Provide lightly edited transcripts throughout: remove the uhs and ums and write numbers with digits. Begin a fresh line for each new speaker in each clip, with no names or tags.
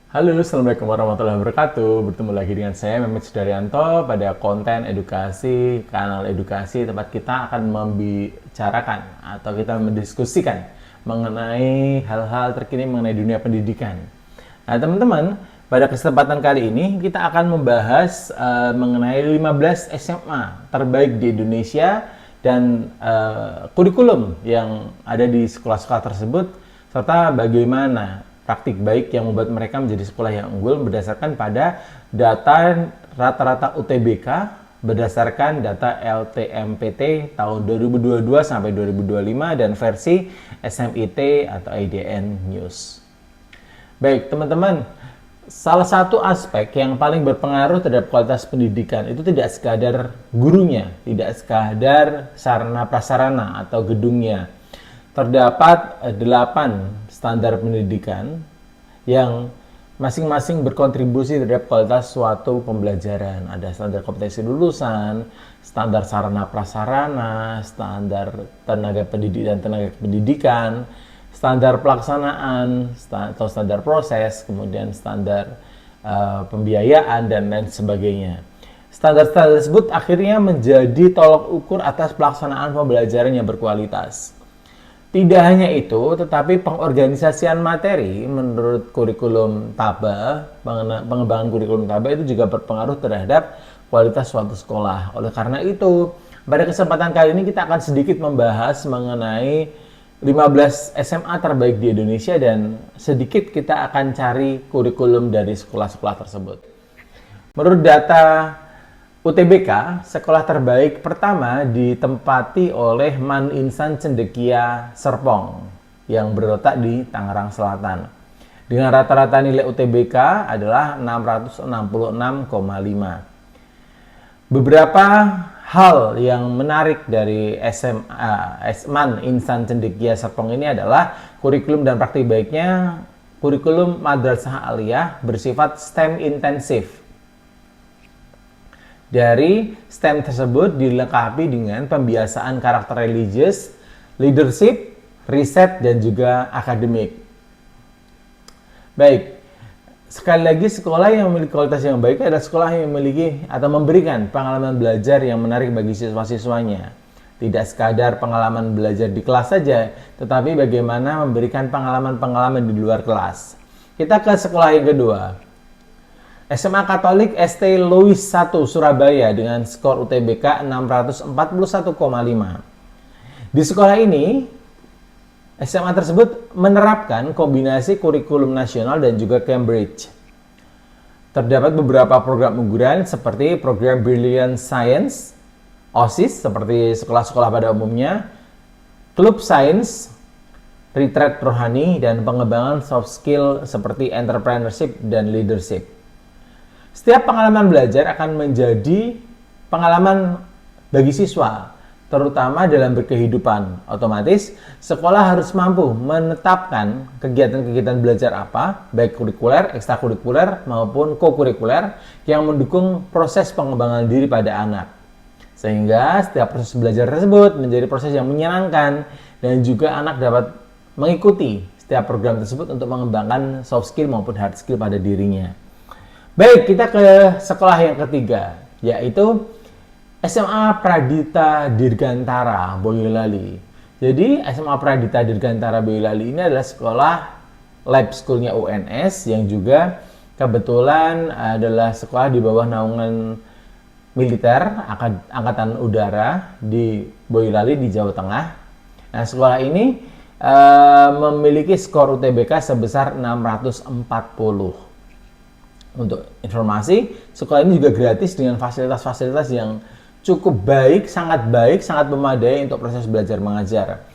Halo, Assalamualaikum warahmatullahi wabarakatuh. Bertemu lagi dengan saya, Mehmet Sudaryanto, pada konten edukasi, kanal edukasi, tempat kita akan membicarakan atau kita mendiskusikan mengenai hal-hal terkini mengenai dunia pendidikan. Nah, teman-teman, pada kesempatan kali ini kita akan membahas mengenai 15 SMA terbaik di Indonesia dan kurikulum yang ada di sekolah-sekolah tersebut, serta bagaimana praktik baik yang membuat mereka menjadi sekolah yang unggul berdasarkan pada data rata-rata UTBK berdasarkan data LTMPT tahun 2022 sampai 2025 dan versi SMIT atau IDN News. Baik, teman-teman, salah satu aspek yang paling berpengaruh terhadap kualitas pendidikan itu tidak sekadar gurunya, tidak sekadar sarana prasarana atau gedungnya. Terdapat 8 standar pendidikan yang masing-masing berkontribusi terhadap kualitas suatu pembelajaran. Ada standar kompetensi lulusan, standar sarana prasarana, standar tenaga pendidik dan tenaga pendidikan, standar pelaksanaan atau standar proses, kemudian standar pembiayaan dan lain sebagainya. Standar-standar tersebut akhirnya menjadi tolok ukur atas pelaksanaan pembelajaran yang berkualitas. Tidak hanya itu, tetapi pengorganisasian materi menurut kurikulum TABA, pengembangan kurikulum TABA itu juga berpengaruh terhadap kualitas suatu sekolah. Oleh karena itu, pada kesempatan kali ini kita akan sedikit membahas mengenai 15 SMA terbaik di Indonesia dan sedikit kita akan cari kurikulum dari sekolah-sekolah tersebut. Menurut data UTBK, sekolah terbaik pertama ditempati oleh Man Insan Cendekia Serpong yang berletak di Tangerang Selatan. Dengan rata-rata nilai UTBK adalah 666,5. Beberapa hal yang menarik dari Man Insan Cendekia Serpong ini adalah kurikulum dan praktik baiknya. Kurikulum Madrasah Aliyah bersifat STEM intensif. Dari STEM tersebut dilengkapi dengan pembiasaan karakter religius, leadership, riset, dan juga akademik. Baik, sekali lagi sekolah yang memiliki kualitas yang baik adalah sekolah yang memiliki atau memberikan pengalaman belajar yang menarik bagi siswa-siswanya. Tidak sekadar pengalaman belajar di kelas saja, tetapi bagaimana memberikan pengalaman-pengalaman di luar kelas. Kita ke sekolah yang kedua. SMA Katolik ST Louis I Surabaya dengan skor UTBK 641,5. Di sekolah ini, SMA tersebut menerapkan kombinasi kurikulum nasional dan juga Cambridge. Terdapat beberapa program unggulan seperti program Brilliant Science, OSIS seperti sekolah-sekolah pada umumnya, Klub Sains, Retreat Rohani, dan pengembangan soft skill seperti entrepreneurship dan leadership. Setiap pengalaman belajar akan menjadi pengalaman bagi siswa, terutama dalam berkehidupan. Otomatis, sekolah harus mampu menetapkan kegiatan-kegiatan belajar apa, baik kurikuler, ekstrakurikuler, maupun kokurikuler, yang mendukung proses pengembangan diri pada anak. Sehingga setiap proses belajar tersebut menjadi proses yang menyenangkan, dan juga anak dapat mengikuti setiap program tersebut untuk mengembangkan soft skill maupun hard skill pada dirinya. Baik, kita ke sekolah yang ketiga, yaitu SMA Pradita Dirgantara Boyolali. Jadi, SMA Pradita Dirgantara Boyolali ini adalah sekolah lab school-nya UNS yang juga kebetulan adalah sekolah di bawah naungan militer Angkatan Udara di Boyolali di Jawa Tengah. Nah, sekolah ini memiliki skor UTBK sebesar 640. Untuk informasi, sekolah ini juga gratis dengan fasilitas-fasilitas yang cukup baik, sangat memadai untuk proses belajar mengajar.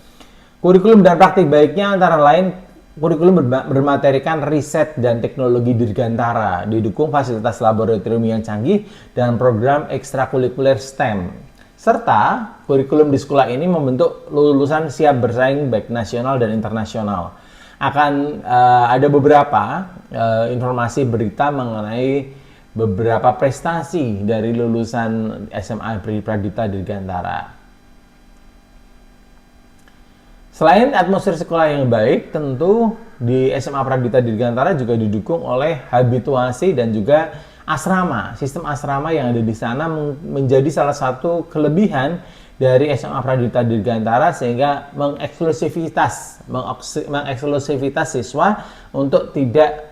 Kurikulum dan praktik baiknya antara lain kurikulum bermaterikan riset dan teknologi dirgantara, didukung fasilitas laboratorium yang canggih dan program ekstrakurikuler STEM. Serta kurikulum di sekolah ini membentuk lulusan siap bersaing baik nasional dan internasional. Akan ada beberapa informasi berita mengenai beberapa prestasi dari lulusan SMA Pradita Dirgantara. Selain atmosfer sekolah yang baik, tentu di SMA Pradita Dirgantara juga didukung oleh habituasi dan juga asrama. Sistem asrama yang ada di sana menjadi salah satu kelebihan dari SMA Pradita Dirgantara, sehingga mengeksklusivitas siswa untuk tidak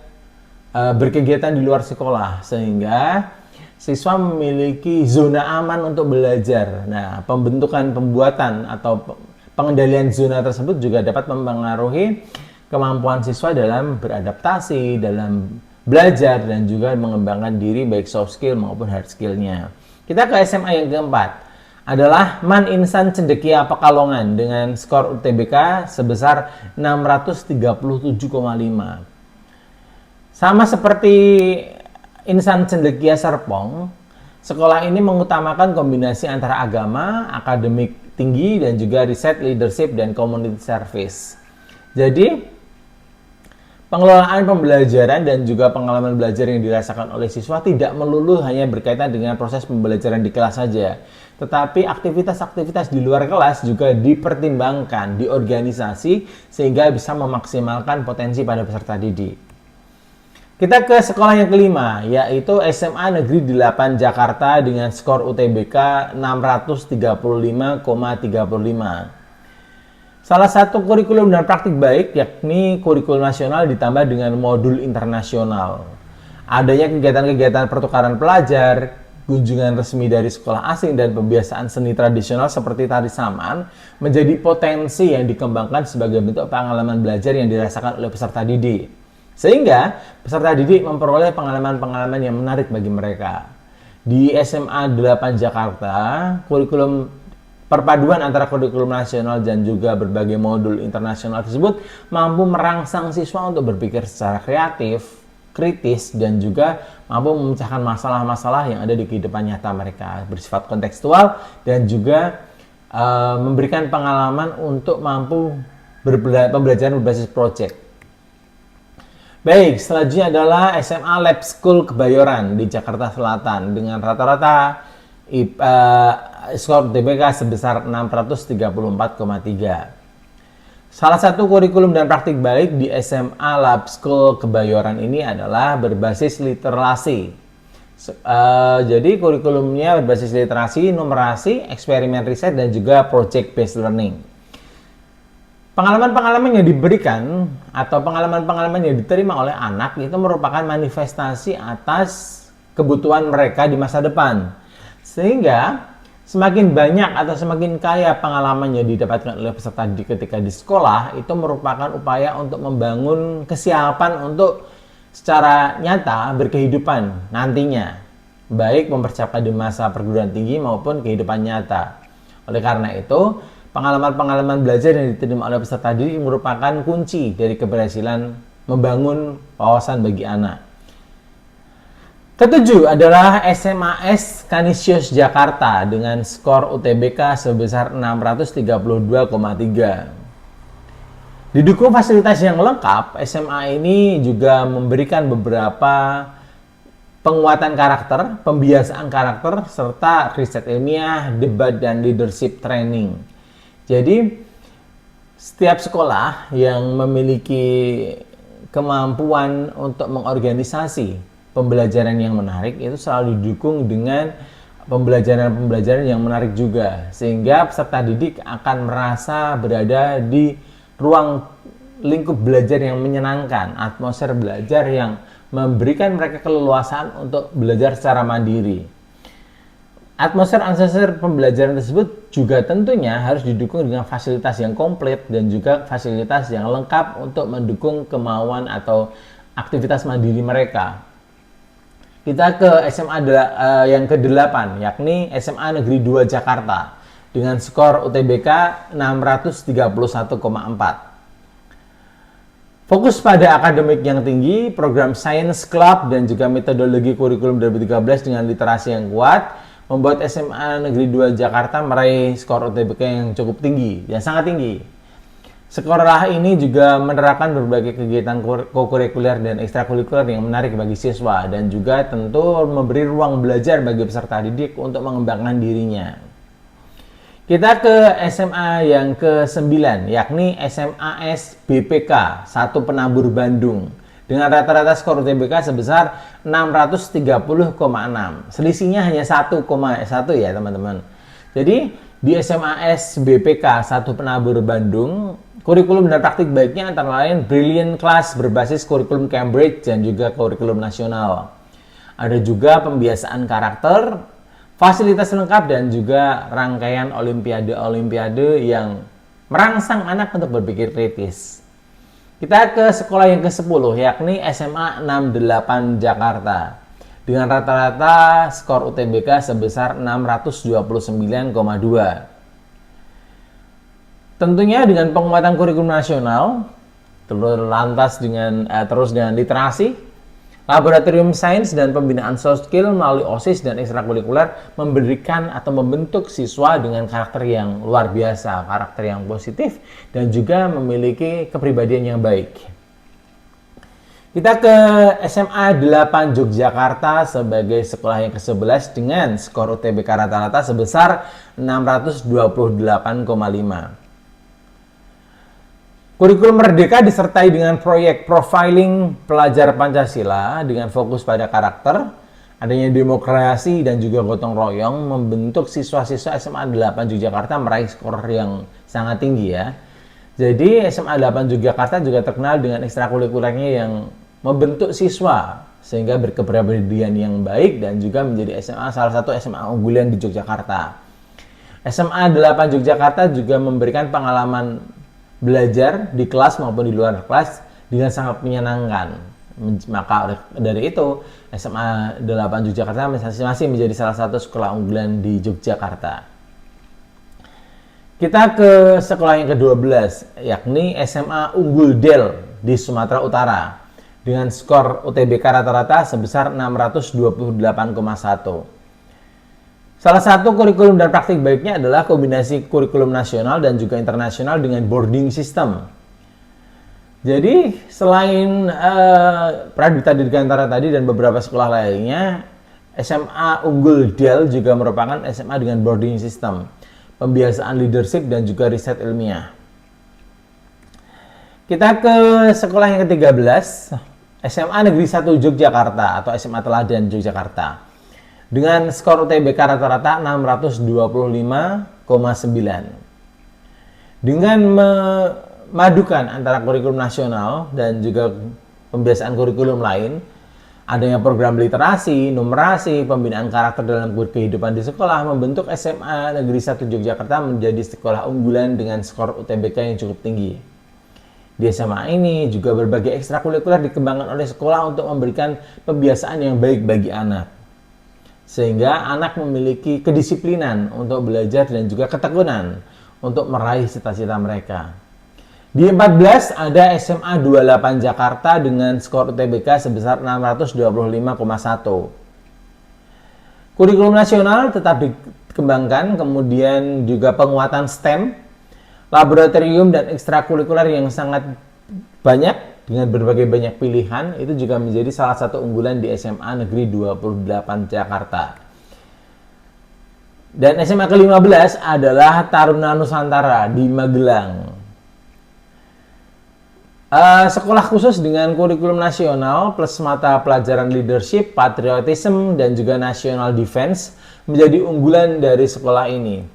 berkegiatan di luar sekolah, sehingga siswa memiliki zona aman untuk belajar. Nah, pembuatan atau pengendalian zona tersebut juga dapat mempengaruhi kemampuan siswa dalam beradaptasi, dalam belajar, dan juga mengembangkan diri baik soft skill maupun hard skill-nya. Kita ke SMA yang keempat, adalah Man Insan Cendekia Pekalongan dengan skor UTBK sebesar 637,5. Sama seperti Insan Cendekia Serpong, sekolah ini mengutamakan kombinasi antara agama, akademik tinggi, dan juga riset, leadership, dan community service. Jadi, pengelolaan pembelajaran dan juga pengalaman belajar yang dirasakan oleh siswa tidak melulu hanya berkaitan dengan proses pembelajaran di kelas saja, tetapi aktivitas-aktivitas di luar kelas juga dipertimbangkan di organisasi sehingga bisa memaksimalkan potensi pada peserta didik. Kita ke sekolah yang kelima, yaitu SMA Negeri 8 Jakarta dengan skor UTBK 635,35. Salah satu kurikulum dan praktik baik yakni kurikulum nasional ditambah dengan modul internasional. Adanya kegiatan-kegiatan pertukaran pelajar, kunjungan resmi dari sekolah asing, dan pembiasaan seni tradisional seperti tari saman menjadi potensi yang dikembangkan sebagai bentuk pengalaman belajar yang dirasakan oleh peserta didik. Sehingga peserta didik memperoleh pengalaman-pengalaman yang menarik bagi mereka. Di SMA 8 Jakarta, kurikulum perpaduan antara kurikulum nasional dan juga berbagai modul internasional tersebut mampu merangsang siswa untuk berpikir secara kreatif, kritis, dan juga mampu memecahkan masalah-masalah yang ada di kehidupan nyata mereka, bersifat kontekstual dan juga memberikan pengalaman untuk mampu pembelajaran berbasis project. Baik, selanjutnya adalah SMA Lab School Kebayoran di Jakarta Selatan dengan rata-rata skor UTBK sebesar 634,3. Salah satu kurikulum dan praktik baik di SMA Lab School Kebayoran ini adalah berbasis literasi. Jadi kurikulumnya berbasis literasi, numerasi, eksperimen riset, dan juga project based learning. Pengalaman-pengalaman yang diberikan atau pengalaman-pengalaman yang diterima oleh anak itu merupakan manifestasi atas kebutuhan mereka di masa depan. Sehingga semakin banyak atau semakin kaya pengalaman yang didapatkan oleh peserta didik ketika di sekolah, itu merupakan upaya untuk membangun kesiapan untuk secara nyata berkehidupan nantinya, baik mempersiapkan di masa perguruan tinggi maupun kehidupan nyata. Oleh karena itu, pengalaman-pengalaman belajar yang diterima oleh peserta didik merupakan kunci dari keberhasilan membangun wawasan bagi anak. Ketujuh adalah SMAS Kanisius Jakarta dengan skor UTBK sebesar 632,3. Didukung fasilitas yang lengkap, SMA ini juga memberikan beberapa penguatan karakter, pembiasaan karakter, serta riset ilmiah, debat, dan leadership training. Jadi, setiap sekolah yang memiliki kemampuan untuk mengorganisasi pembelajaran yang menarik itu selalu didukung dengan pembelajaran-pembelajaran yang menarik juga. Sehingga peserta didik akan merasa berada di ruang lingkup belajar yang menyenangkan, atmosfer belajar yang memberikan mereka keleluasaan untuk belajar secara mandiri. Atmosfer pembelajaran tersebut juga tentunya harus didukung dengan fasilitas yang komplit dan juga fasilitas yang lengkap untuk mendukung kemauan atau aktivitas mandiri mereka. Kita ke SMA yang ke-8, yakni SMA Negeri 2 Jakarta dengan skor UTBK 631,4. Fokus pada akademik yang tinggi, program Science Club, dan juga metodologi kurikulum 2013 dengan literasi yang kuat membuat SMA Negeri 2 Jakarta meraih skor UTBK yang cukup tinggi, yang sangat tinggi. Sekolah ini juga menerapkan berbagai kegiatan kokurikuler dan ekstrakurikuler yang menarik bagi siswa dan juga tentu memberi ruang belajar bagi peserta didik untuk mengembangkan dirinya. Kita ke SMA yang ke-9, yakni SMAS BPK 1 Penabur Bandung. Dengan rata-rata skor UTBK sebesar 630,6. Selisihnya hanya 1,1 ya teman-teman. Jadi di SMAS BPK 1 Penabur Bandung, kurikulum dan praktik baiknya antara lain Brilliant Class berbasis kurikulum Cambridge dan juga kurikulum nasional. Ada juga pembiasaan karakter, fasilitas lengkap dan juga rangkaian olimpiade-olimpiade yang merangsang anak untuk berpikir kritis. Kita ke sekolah yang ke-10, yakni SMA 68 Jakarta. Dengan rata-rata skor UTBK sebesar 629,2. Tentunya dengan penguatan kurikulum nasional, terus dengan literasi, laboratorium sains dan pembinaan soft skill melalui OSIS dan ekstrakurikuler memberikan atau membentuk siswa dengan karakter yang luar biasa, karakter yang positif, dan juga memiliki kepribadian yang baik. Kita ke SMA 8 Yogyakarta sebagai sekolah yang ke-11 dengan skor UTBK rata-rata sebesar 628,5. Kurikulum Merdeka disertai dengan proyek profiling pelajar Pancasila dengan fokus pada karakter, adanya demokrasi dan juga gotong royong membentuk siswa-siswa SMA 8 Yogyakarta meraih skor yang sangat tinggi ya. Jadi SMA 8 Yogyakarta juga terkenal dengan ekstrakurikulernya yang membentuk siswa sehingga berkepribadian yang baik dan juga menjadi salah satu SMA unggulan di Yogyakarta. SMA 8 Yogyakarta juga memberikan pengalaman belajar di kelas maupun di luar kelas dengan sangat menyenangkan. Maka dari itu SMA 8 Yogyakarta masih menjadi salah satu sekolah unggulan di Yogyakarta. Kita ke sekolah yang ke-12, yakni SMA Unggul Del di Sumatera Utara dengan skor UTBK rata-rata sebesar 628,1. Salah satu kurikulum dan praktik baiknya adalah kombinasi kurikulum nasional dan juga internasional dengan boarding system. Jadi selain Pradipta Dirgantara tadi dan beberapa sekolah lainnya, SMA Unggul Del juga merupakan SMA dengan boarding system, pembiasaan leadership dan juga riset ilmiah. Kita ke sekolah yang ke-13, SMA Negeri 1 Yogyakarta atau SMA Teladan Yogyakarta. Dengan skor UTBK rata-rata 625,9. Dengan memadukan antara kurikulum nasional dan juga pembiasaan kurikulum lain, adanya program literasi, numerasi, pembinaan karakter dalam kehidupan di sekolah membentuk SMA Negeri 1 Yogyakarta menjadi sekolah unggulan dengan skor UTBK yang cukup tinggi. Di SMA ini juga berbagai ekstrakurikuler dikembangkan oleh sekolah untuk memberikan pembiasaan yang baik bagi anak. Sehingga anak memiliki kedisiplinan untuk belajar dan juga ketekunan untuk meraih cita-cita mereka. Di 14 ada SMA 28 Jakarta dengan skor UTBK sebesar 625,1. Kurikulum nasional tetap dikembangkan, kemudian juga penguatan STEM, laboratorium dan ekstrakurikuler yang sangat banyak dengan berbagai banyak pilihan itu juga menjadi salah satu unggulan di SMA Negeri 28 Jakarta. Dan SMA ke-15 adalah Taruna Nusantara di Magelang. Sekolah khusus dengan kurikulum nasional plus mata pelajaran leadership, patriotism, dan juga national defense menjadi unggulan dari sekolah ini.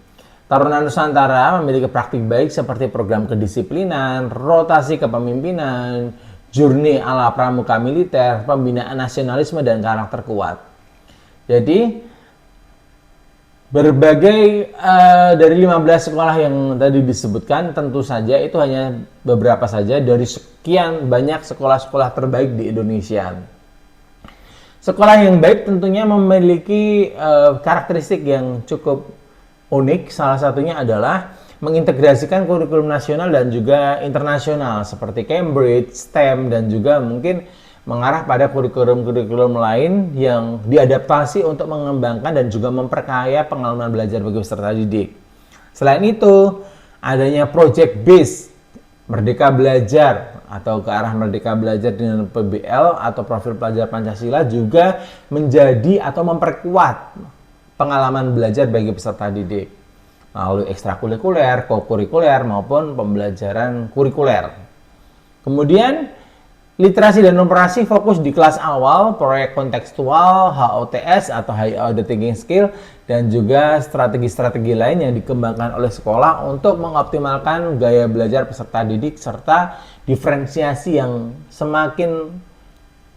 Taruna Nusantara memiliki praktik baik seperti program kedisiplinan, rotasi kepemimpinan, jurni ala pramuka militer, pembinaan nasionalisme, dan karakter kuat. Jadi, berbagai dari 15 sekolah yang tadi disebutkan, tentu saja itu hanya beberapa saja dari sekian banyak sekolah-sekolah terbaik di Indonesia. Sekolah yang baik tentunya memiliki karakteristik yang cukup unik, salah satunya adalah mengintegrasikan kurikulum nasional dan juga internasional seperti Cambridge, STEM, dan juga mungkin mengarah pada kurikulum-kurikulum lain yang diadaptasi untuk mengembangkan dan juga memperkaya pengalaman belajar bagi peserta didik. Selain itu, adanya project based Merdeka Belajar atau ke arah Merdeka Belajar dengan PBL atau profil pelajar Pancasila juga menjadi atau memperkuat pengalaman belajar bagi peserta didik. melalui ekstrakurikuler, kokurikuler, maupun pembelajaran kurikuler. Kemudian, literasi dan operasi fokus di kelas awal, proyek kontekstual, HOTS atau High Order Thinking Skill, dan juga strategi-strategi lain yang dikembangkan oleh sekolah untuk mengoptimalkan gaya belajar peserta didik serta diferensiasi yang semakin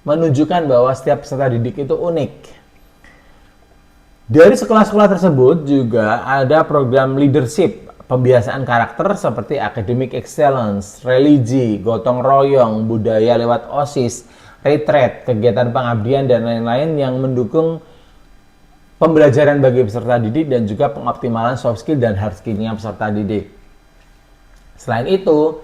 menunjukkan bahwa setiap peserta didik itu unik. Dari sekolah-sekolah tersebut juga ada program leadership, pembiasaan karakter seperti academic excellence, religi, gotong royong, budaya lewat OSIS, retreat, kegiatan pengabdian, dan lain-lain yang mendukung pembelajaran bagi peserta didik dan juga pengoptimalan soft skill dan hard skill-nya peserta didik. Selain itu,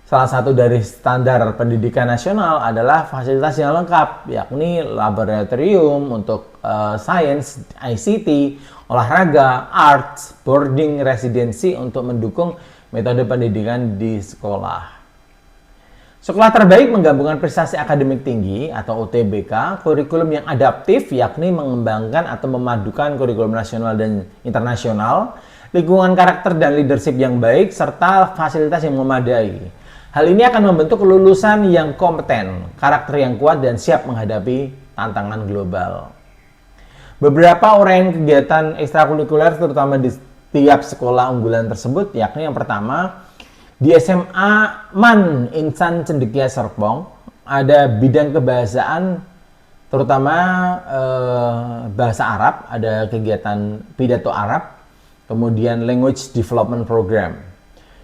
salah satu dari standar pendidikan nasional adalah fasilitas yang lengkap, yakni laboratorium untuk sains, ICT, olahraga, arts, boarding, residensi untuk mendukung metode pendidikan di sekolah. Sekolah terbaik menggabungkan prestasi akademik tinggi atau UTBK, kurikulum yang adaptif yakni mengembangkan atau memadukan kurikulum nasional dan internasional, lingkungan karakter dan leadership yang baik, serta fasilitas yang memadai. Hal ini akan membentuk lulusan yang kompeten, karakter yang kuat, dan siap menghadapi tantangan global. Beberapa uraian kegiatan ekstrakurikuler terutama di tiap sekolah unggulan tersebut, yakni yang pertama, di SMA MAN Insan Cendekia Serpong, ada bidang kebahasaan, terutama bahasa Arab, ada kegiatan pidato Arab, kemudian Language Development Program.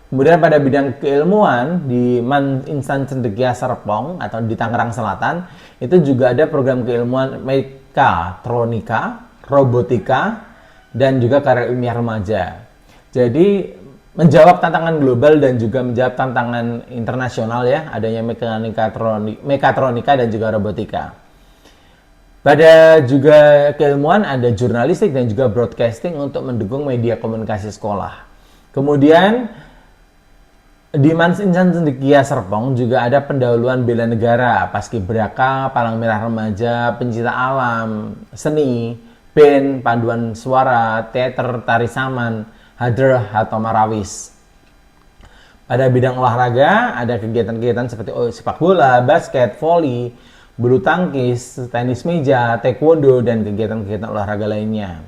Kemudian pada bidang keilmuan di MAN Insan Cendekia Serpong atau di Tangerang Selatan, itu juga ada program keilmuan mekatronika, robotika, dan juga karya ilmiah remaja. Jadi menjawab tantangan global dan juga menjawab tantangan internasional ya, adanya mekatronika dan juga robotika. Pada juga keilmuan ada jurnalistik dan juga broadcasting untuk mendukung media komunikasi sekolah. Kemudian di MAN Insan Cendekia Serpong juga ada pendahuluan bela negara, paskibraka, palang merah remaja, pencinta alam, seni, band, panduan suara, teater, tari saman, hadrah atau marawis. Pada bidang olahraga ada kegiatan-kegiatan seperti sepak bola, basket, voli, bulu tangkis, tenis meja, taekwondo, dan kegiatan-kegiatan olahraga lainnya.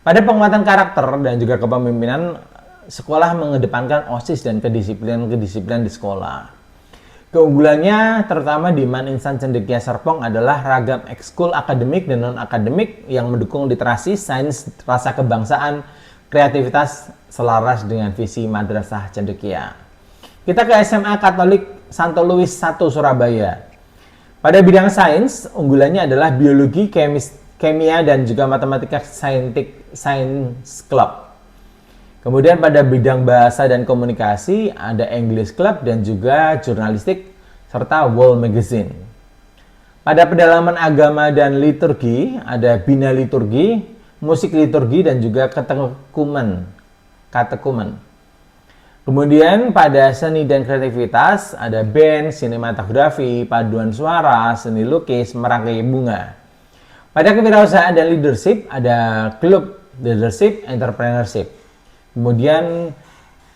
Pada penguatan karakter dan juga kepemimpinan, sekolah mengedepankan OSIS dan kedisiplinan di sekolah. Keunggulannya terutama di MAN Insan Cendekia Serpong adalah ragam ekskul akademik dan non-akademik yang mendukung literasi, sains, rasa kebangsaan, kreativitas selaras dengan visi Madrasah Cendekia. Kita ke SMA Katolik Santo Louis I Surabaya. Pada bidang sains, unggulannya adalah biologi, kimia, dan juga matematika Science Club. Kemudian pada bidang bahasa dan komunikasi ada English Club dan juga jurnalistik serta World Magazine. Pada pendalaman agama dan liturgi ada bina liturgi, musik liturgi, dan juga katekumen. Kemudian pada seni dan kreativitas ada band, sinematografi, paduan suara, seni lukis, merangkai bunga. Pada kewirausahaan dan leadership ada klub leadership, entrepreneurship. Kemudian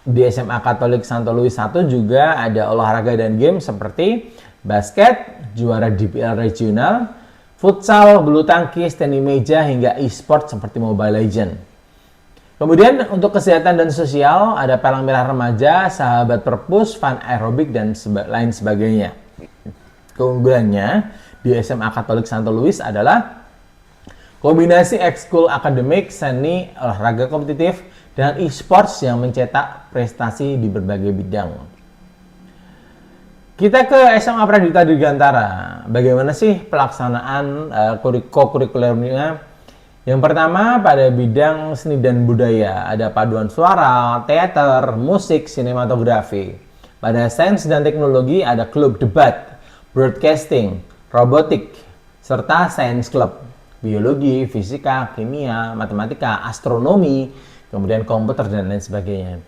di SMA Katolik Santo Louis I juga ada olahraga dan game seperti basket, juara DPL regional, futsal, bulu tangkis, tenis meja, hingga e-sport seperti Mobile Legends. Kemudian untuk kesehatan dan sosial ada palang merah remaja, sahabat perpus, fun aerobik, dan lain sebagainya. Keunggulannya di SMA Katolik Santo Louis adalah kombinasi ekskul akademik, seni, olahraga kompetitif, dan e-sports yang mencetak prestasi di berbagai bidang. Kita ke SMA Pradita Dirgantara. Bagaimana sih pelaksanaan kurikulernya? Yang pertama pada bidang seni dan budaya, ada paduan suara, teater, musik, sinematografi. Pada sains dan teknologi ada klub debat, broadcasting, robotik, serta science club, biologi, fisika, kimia, matematika, astronomi, kemudian komputer, dan lain sebagainya.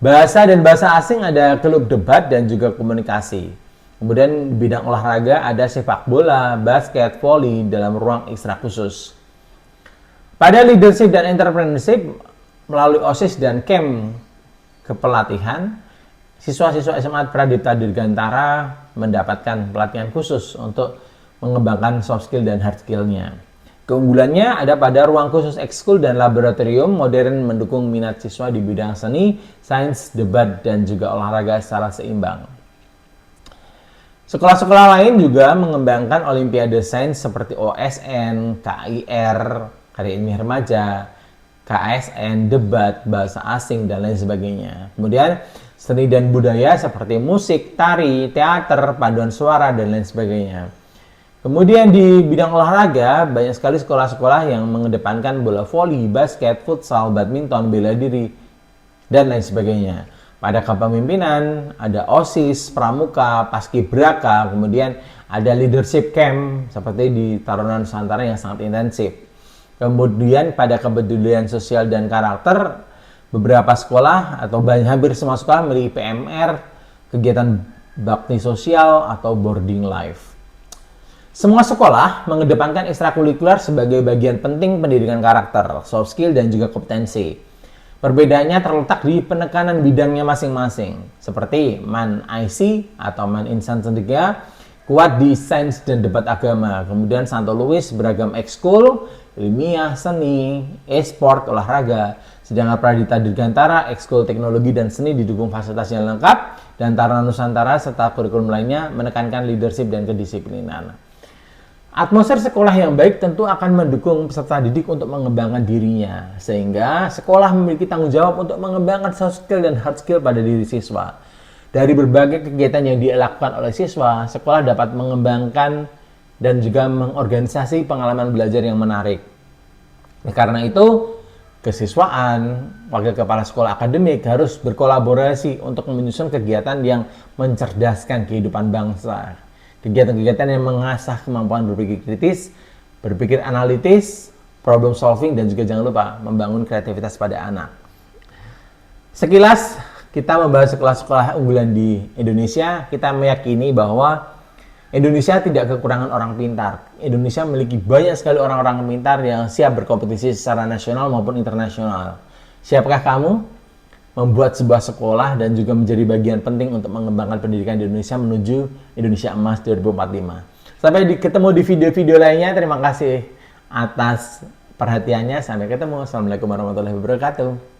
Bahasa dan bahasa asing ada klub debat dan juga komunikasi. Kemudian di bidang olahraga ada sepak bola, basket, voli dalam ruang ekstra khusus. Pada leadership dan entrepreneurship melalui OSIS dan camp kepelatihan, siswa-siswa SMA Pradipta Dirgantara mendapatkan pelatihan khusus untuk mengembangkan soft skill dan hard skill-nya. Keunggulannya ada pada ruang khusus ekskul dan laboratorium modern mendukung minat siswa di bidang seni, sains, debat, dan juga olahraga secara seimbang. Sekolah-sekolah lain juga mengembangkan olimpiade sains seperti OSN, KIR, Karya Ilmiah Remaja, KSN, debat, bahasa asing, dan lain sebagainya. Kemudian seni dan budaya seperti musik, tari, teater, paduan suara, dan lain sebagainya. Kemudian di bidang olahraga, banyak sekali sekolah-sekolah yang mengedepankan bola voli, basket, futsal, badminton, bela diri, dan lain sebagainya. Pada kepemimpinan, ada OSIS, Pramuka, Paskibraka, kemudian ada leadership camp seperti di Taruna Nusantara yang sangat intensif. Kemudian pada kepedulian sosial dan karakter, beberapa sekolah atau hampir semua sekolah memiliki PMR, kegiatan bakti sosial atau boarding life. Semua sekolah mengedepankan ekstrakurikuler sebagai bagian penting pendidikan karakter, soft skill, dan juga kompetensi. Perbedaannya terletak di penekanan bidangnya masing-masing, seperti MAN IC atau MAN Insan Cendekia, kuat di sains dan debat agama. Kemudian Santo Louis beragam ekskul, ilmiah, seni, e-sport, olahraga. Sedangkan Pradipta Dirgantara, ekskul teknologi dan seni didukung fasilitas yang lengkap, dan Taruna Nusantara serta kurikulum lainnya menekankan leadership dan kedisiplinan. Atmosfer sekolah yang baik tentu akan mendukung peserta didik untuk mengembangkan dirinya, sehingga sekolah memiliki tanggung jawab untuk mengembangkan soft skill dan hard skill pada diri siswa. Dari berbagai kegiatan yang dilakukan oleh siswa, sekolah dapat mengembangkan dan juga mengorganisasi pengalaman belajar yang menarik. Karena itu, kesiswaan, wakil kepala sekolah akademik harus berkolaborasi untuk menyusun kegiatan yang mencerdaskan kehidupan bangsa. Kegiatan-kegiatan yang mengasah kemampuan berpikir kritis, berpikir analitis, problem solving, dan juga jangan lupa membangun kreativitas pada anak. Sekilas kita membahas sekolah-sekolah unggulan di Indonesia, kita meyakini bahwa Indonesia tidak kekurangan orang pintar. Indonesia memiliki banyak sekali orang-orang pintar yang siap berkompetisi secara nasional maupun internasional. Siapkah kamu membuat sebuah sekolah dan juga menjadi bagian penting untuk mengembangkan pendidikan di Indonesia menuju Indonesia Emas 2045. Sampai ketemu di video-video lainnya. Terima kasih atas perhatiannya. Sampai ketemu. Assalamualaikum warahmatullahi wabarakatuh.